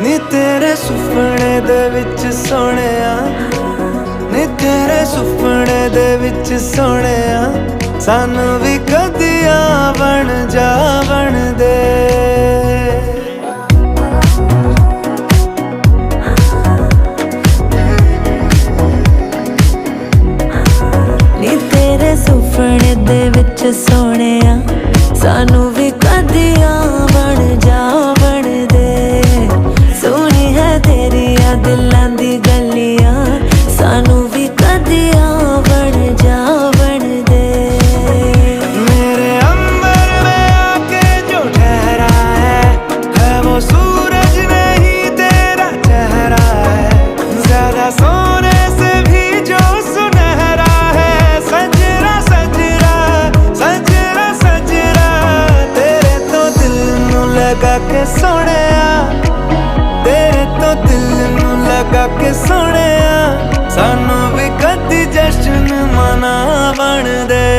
नी तेरे सुपने दे विच सोहणिया, नी तेरे सुपने दे विच सोहणिया, सानू भी कदिया बन दे। नी तेरे सुपने दे विच सोहणिया, सानू भी कदिया बन दे। सोहनी है तेरिया दिलां दी गलियां, सानू भी कदिया बन दे। मेरे अंबर में आके जो ठहरा है वो सूरज नहीं तेरा चेहरा है। ज्यादा सोने से भी जो सुनहरा है, सजरा सजरा सजरा सजरा। तेरे तो दिल नू लगा के सोहणिया, तेरे तो दिल नू लगा के सोहणिया, सानू भी कदी जश्न मना बन दे।